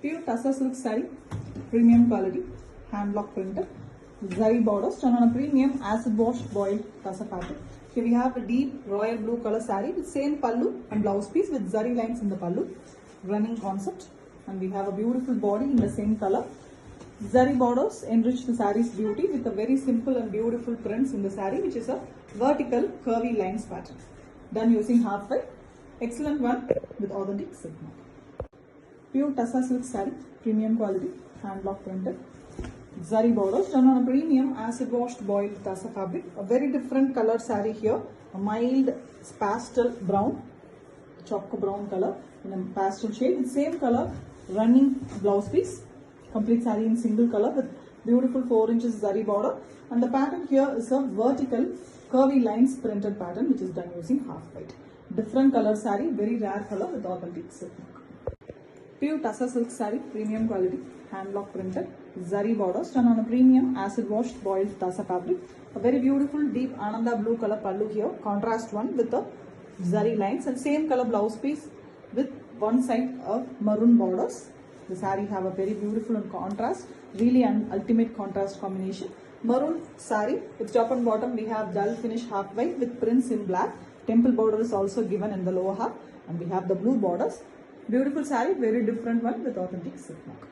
Pure Tassa silk saree, premium quality, hand block printed, zari borders done on a premium acid wash boiled Tassa fabric. Here we have a deep royal blue color saree with same pallu and blouse piece with zari lines in the pallu, running concept, and we have a beautiful body in the same color. Zari borders enrich the saree's beauty with a very simple and beautiful prints in the saree, which is a vertical curvy lines pattern. Done using half white. Excellent one with authentic silk mark. Pure Tassa silk saree, premium quality, hand block printed. Zari borders done on a premium acid washed boiled Tassa fabric. A very different color saree here. A mild pastel brown, choco brown color in a pastel shade with same color running blouse piece. Complete saree in single color with beautiful 4 inches zari border, and the pattern here is a vertical curvy lines printed pattern which is done using half white. Different color saree, very rare color with authentic silk mark. Pure Tassa silk saree, premium quality, hand block printed, zari borders done on a premium acid washed boiled Tassa fabric. A very beautiful deep ananda blue color pallu here, contrast one with the zari lines, and same color blouse piece with one side of maroon borders. The saree have a very beautiful and contrast, really an ultimate contrast combination. Maroon saree with top and bottom we have dull finish half white with prints in black. Temple border is also given in the lower half, and we have the blue borders. Beautiful saree, very different one with authentic silk mark.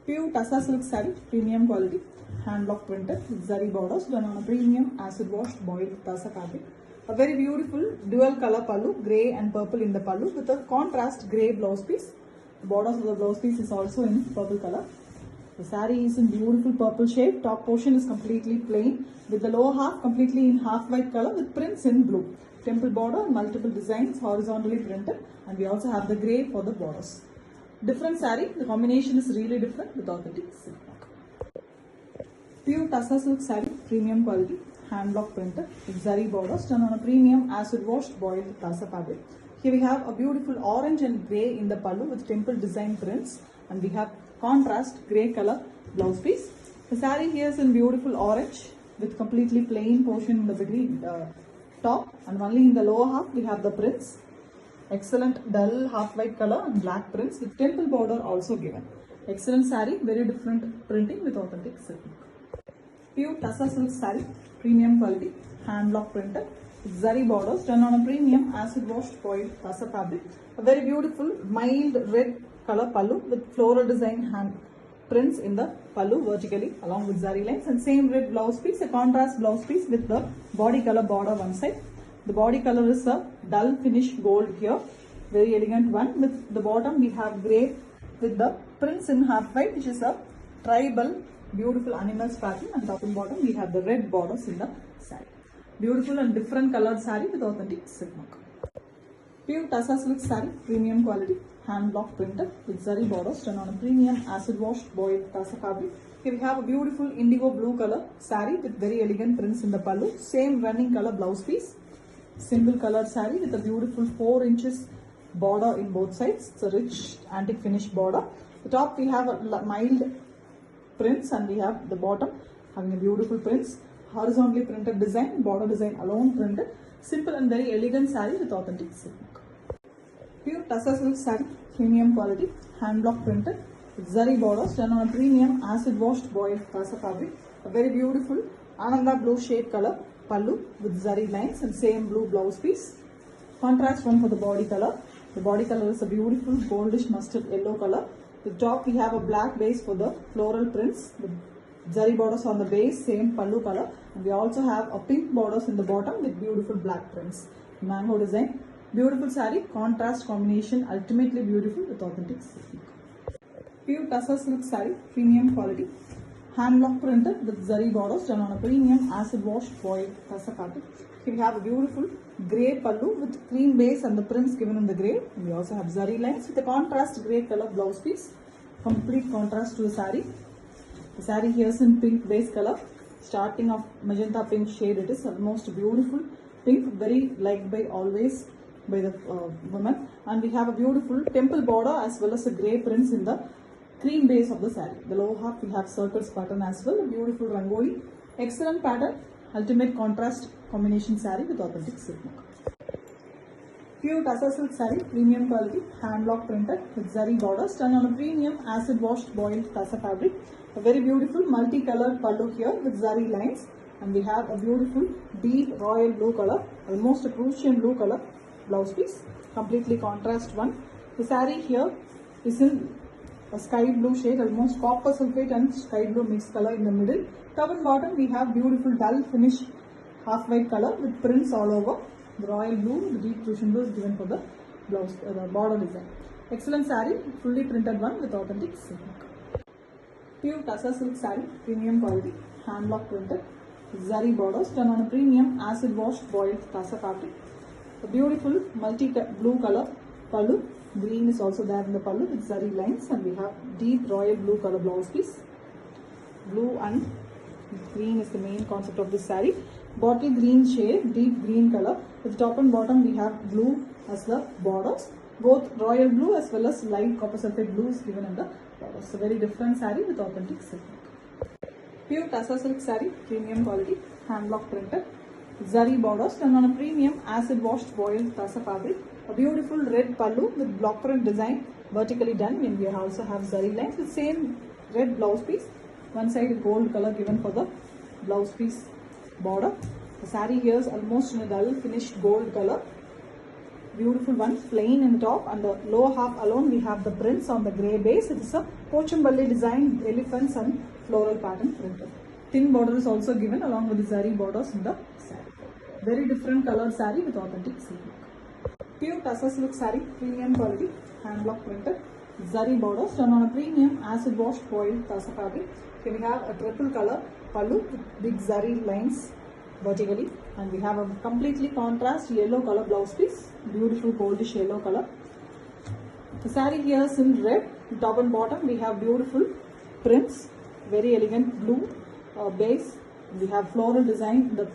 Pure Tassa silk saree, premium quality, hand block printed with zari borders done on a premium acid washed boiled Tassa fabric. A very beautiful dual color pallu, grey and purple in the pallu with a contrast grey blouse piece. The borders of the blouse piece is also in purple color. The saree is in beautiful purple shade. Top portion is completely plain with the lower half completely in half white color with prints in blue. Temple border and multiple designs horizontally printed, and we also have the grey for the borders. Different saree, the combination is really different with authentic silk mark. Pure Tassa silk saree, premium quality, hand block printed with zari borders done on a premium acid washed boiled Tassa fabric. Here we have a beautiful orange and grey in the pallu with temple design prints, and we have contrast grey color blouse piece. The saree here is in beautiful orange with completely plain portion in the between top, and only in the lower half we have the prints. Excellent dull half white color and black prints with temple border also given. Excellent saree, very different printing with authentic silk. Pure Tassa silk saree, premium quality, hand block printed. Zari borders done on a premium acid washed boiled Tassa fabric. A very beautiful mild red color pallu with floral design hand prints in the pallu vertically along with zari lines, and same red blouse piece, a contrast blouse piece with the body color border one side. The body color is a dull finish gold here, very elegant one. With the bottom we have grey with the prints in half white, which is a tribal beautiful animals pattern, and top and bottom we have the red borders in the saree. Beautiful and different colored saree with authentic silk mark. Pure Tassa silk saree, premium quality, hand block printed with zari borders done on a premium acid washed boiled Tassa fabric. Here we have a beautiful indigo blue color saree with very elegant prints in the pallu. Same running color blouse piece. Single colored saree with a beautiful 4 inches border in both sides. It's a rich antique finish border. The top we have a mild prints, and we have the bottom having a beautiful prints. Horizontally printed design, border design alone printed. Simple and very elegant saree with authentic silk mark. Pure Tassa silk saree, premium quality, hand block printed with zari borders done on a premium acid washed boiled Tassa fabric. A very beautiful ananda blue shade color pallu with zari lines and same blue blouse piece. Contrast one for the body color. The body color is a beautiful goldish mustard yellow color. The top we have a black base for the floral prints. The zari borders on the base, same pallu color, and we also have a pink borders in the bottom with beautiful black prints. Mango design, beautiful saree, contrast combination, ultimately beautiful with authentic silk. Pure Tassa silk saree, premium quality, hand block printed with zari borders done on a premium acid washed boiled Tassa fabric. Here we have a beautiful grey pallu with cream base and the prints given in the grey, and we also have zari lines with a contrast grey color blouse piece, complete contrast to the saree. The saree here is in pink base color, starting of magenta pink shade. It is almost beautiful pink, very liked by always by the women. And we have a beautiful temple border as well as a grey prints in the cream base of the saree. The lower half we have circles pattern as well, a beautiful rangoli. Excellent pattern, ultimate contrast combination saree with authentic silk mark. Pure Tassa silk saree, premium quality, hand block printed with zari borders done on a premium acid washed boiled Tassa fabric. A very beautiful multicolored pallu here with zari lines, and we have a beautiful deep royal blue color, almost a Prussian blue color blouse piece, completely contrast one. The saree here is in a sky blue shade, almost copper sulphate and sky blue mixed color in the middle. Top and bottom we have beautiful dull finish half white color with prints all over. The royal blue, the deep Prussian blue is given for the blouse, the border design. Excellent saree, fully printed one with authentic silk. Pure Tassa silk saree, premium quality, hand block printed, zari borders done on a premium acid washed boiled Tassa fabric. A beautiful multi blue color pallu, green is also there in the pallu with zari lines, and we have deep royal blue color blouse piece. Blue and green is the main concept of this saree. Bottle green shade, deep green color. With top and bottom we have blue as the borders. Both royal blue as well as light copper sulphate blue is given in the borders. A very different saree with authentic silk. Pure Tassa silk saree, premium quality, hand block printed. Zari borders done on a premium acid washed boiled Tassa fabric. A beautiful red pallu with block print design vertically done, and we also have zari lines with same red blouse piece. One side is gold color given for the blouse piece border. The saree here is almost in a dull finished gold color. Beautiful one, plain in the top, and the lower half alone we have the prints on the grey base. It is a Pochamballi design, elephants and floral pattern printed. Thin border is also given along with the zari borders in the saree. Very different colored saree with authentic silk. Pure Tassa silk saree, premium quality, hand block printed, zari borders done on a premium acid washed boiled Tassa fabric. Here we have a triple color pallu with big zari lines vertically, and we have a completely contrast yellow color blouse piece, beautiful goldish yellow color. The saree here is in red. Top and bottom we have beautiful prints, very elegant blue base. We have floral design in the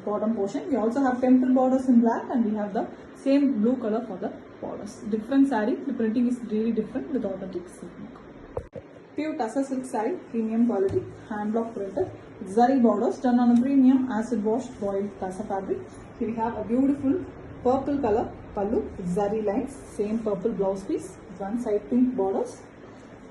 bottom portion. We also have temple borders in black, and we have the same blue color for the borders. Different saree, the printing is really different with authentic silk. Pure Tassa silk saree, premium quality, hand block printed, zari borders done on a premium acid washed boiled Tassa fabric. Here we have a beautiful purple color pallu with zari lines, same purple blouse piece, one side pink borders.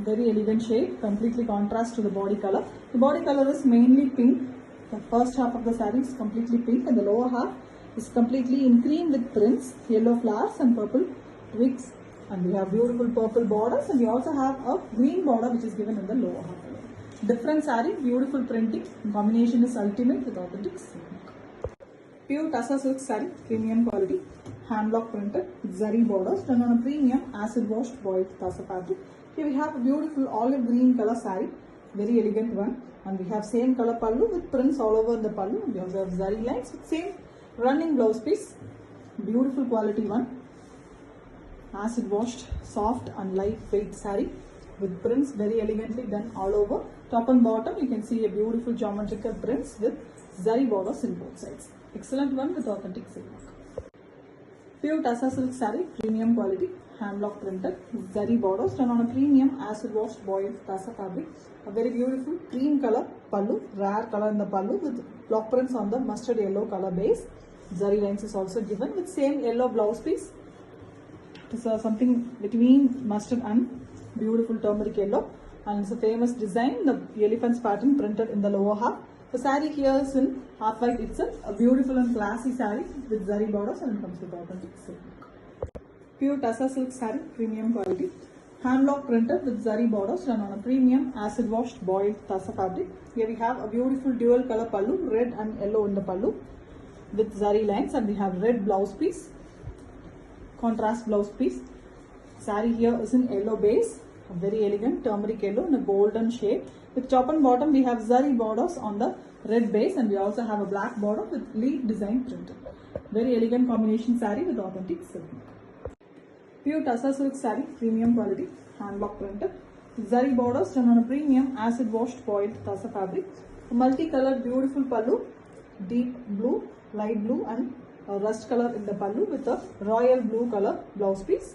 Very elegant shade, completely contrast to the body color. The body color is mainly pink. The first half of the saree is completely pink, and the lower half is completely in cream with prints, yellow flowers and purple twigs. And we have beautiful purple borders, and we also have a green border which is given in the lower half. Different saree, beautiful printing. Combination is ultimate with authentic silk. Pure Tassa silk saree, premium quality, hand block printed, zari borders done on a premium acid washed boiled Tassa fabric. Here we have a beautiful olive green color saree, very elegant one, and we have same color pallu with prints all over the pallu. We also have zari lines with same running blouse piece, beautiful quality one, acid washed, soft and lightweight saree with prints very elegantly done all over. Top and bottom you can see a beautiful geometrical prints with zari borders in both sides. Excellent one with authentic silk. Pure Tassa silk saree, premium quality, hand block printed, zari borders done on a premium acid washed boiled Tassa fabric. A very beautiful cream color pallu, rare color in the pallu with block prints on the mustard yellow color base. Zari lines is also given with same yellow blouse piece. It is something between mustard and beautiful turmeric yellow, and it's a famous design, the elephant's pattern printed in the lower half. The saree here is in half white itself, a beautiful and classy saree with zari borders, and it comes with authentic silk. Pure Tassa silk saree, premium quality, hand block printed with zari borders done on a premium acid washed boiled Tassa fabric. Here we have a beautiful dual color pallu, red and yellow in the pallu with zari lines, and we have red blouse piece, contrast blouse piece. Saree here is in yellow base, a very elegant turmeric yellow in a golden shade. With top and bottom we have zari borders on the red base, and we also have a black border with leaf design printed. Very elegant combination saree with authentic silk. Pure Tassa silk saree, premium quality, hand block printed, zari borders done on a premium acid washed boiled Tassa fabric. A multicolored beautiful pallu, deep blue, light blue and rust color in the pallu with a royal blue color blouse piece.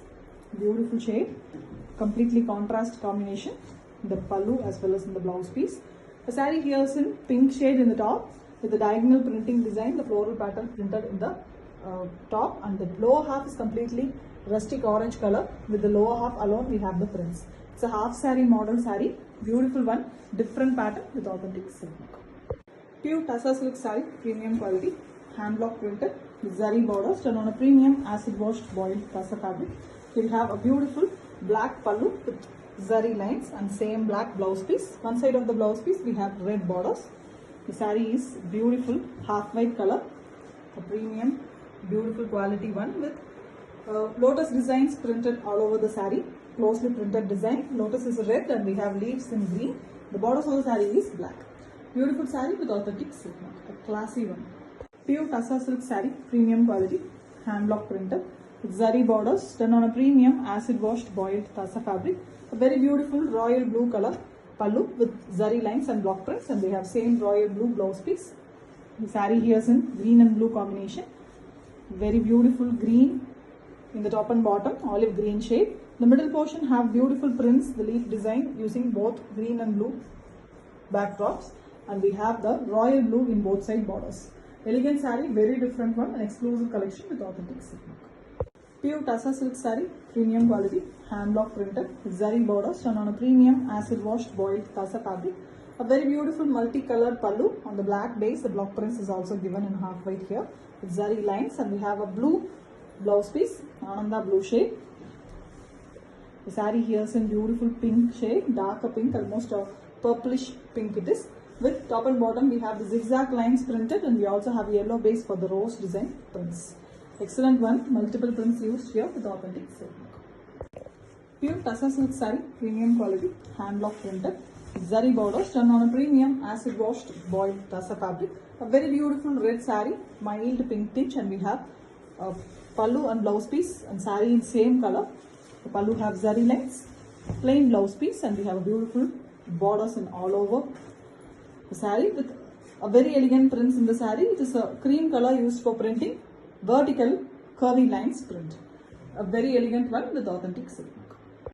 Beautiful shade, completely contrast combination in the pallu as well as in the blouse piece. The saree here is in pink shade in the top with the diagonal printing design, the floral pattern printed in the top, and the lower half is completely rustic orange color. With the lower half alone we have the prints. It's a half saree model saree, beautiful one, different pattern with authentic silk. Pure Tassa silk saree, premium quality, hand block printed with zari borders done on a premium acid washed boiled Tassa fabric. You'll have a beautiful black pallu with zari lines and same black blouse piece. One side of the blouse piece we have red borders. The saree is beautiful half white color, a premium beautiful quality one with lotus designs printed all over the saree. Closely printed design. Lotus is red and we have leaves in green. The borders of the saree is black. Beautiful saree with authentic silk mark, a classy one. Pure Tassa silk saree, premium quality, hand block printed with zari borders done on a premium acid washed boiled Tassa fabric. A very beautiful royal blue color pallu with zari lines and block prints, and they have same royal blue blouse piece. The saree here is in green and blue combination. Very beautiful green in the top and bottom, olive green shade. The middle portion have beautiful prints, the leaf design using both green and blue backdrops, and we have the royal blue in both side borders. Elegant saree, very different one, an exclusive collection with authentic silk mark. Pure Tassa silk saree, premium quality, hand block printed with zari borders done on a premium acid washed boiled Tassa fabric. A very beautiful multicolored pallu on the black base. The block prints is also given in half white here with zari lines, and we have a blue blouse piece, Ananda blue shade. The saree here is in beautiful pink shade, darker pink, almost a purplish pink it is. With top and bottom we have the zigzag lines printed, and we also have yellow base for the rose design prints. Excellent one, multiple prints used here with authentic silk. Pure Tassa silk saree, premium quality, hand block printed, zari borders done on a premium acid washed boiled Tassa fabric. A very beautiful red saree, mild pink tinge, and we have a pallu and blouse piece and saree in same color. The pallu have zari lines, plain blouse piece, and we have beautiful borders in all over the saree with a very elegant prints in the saree. It is a cream color used for printing, vertical curvy lines print. A very elegant one with authentic silk.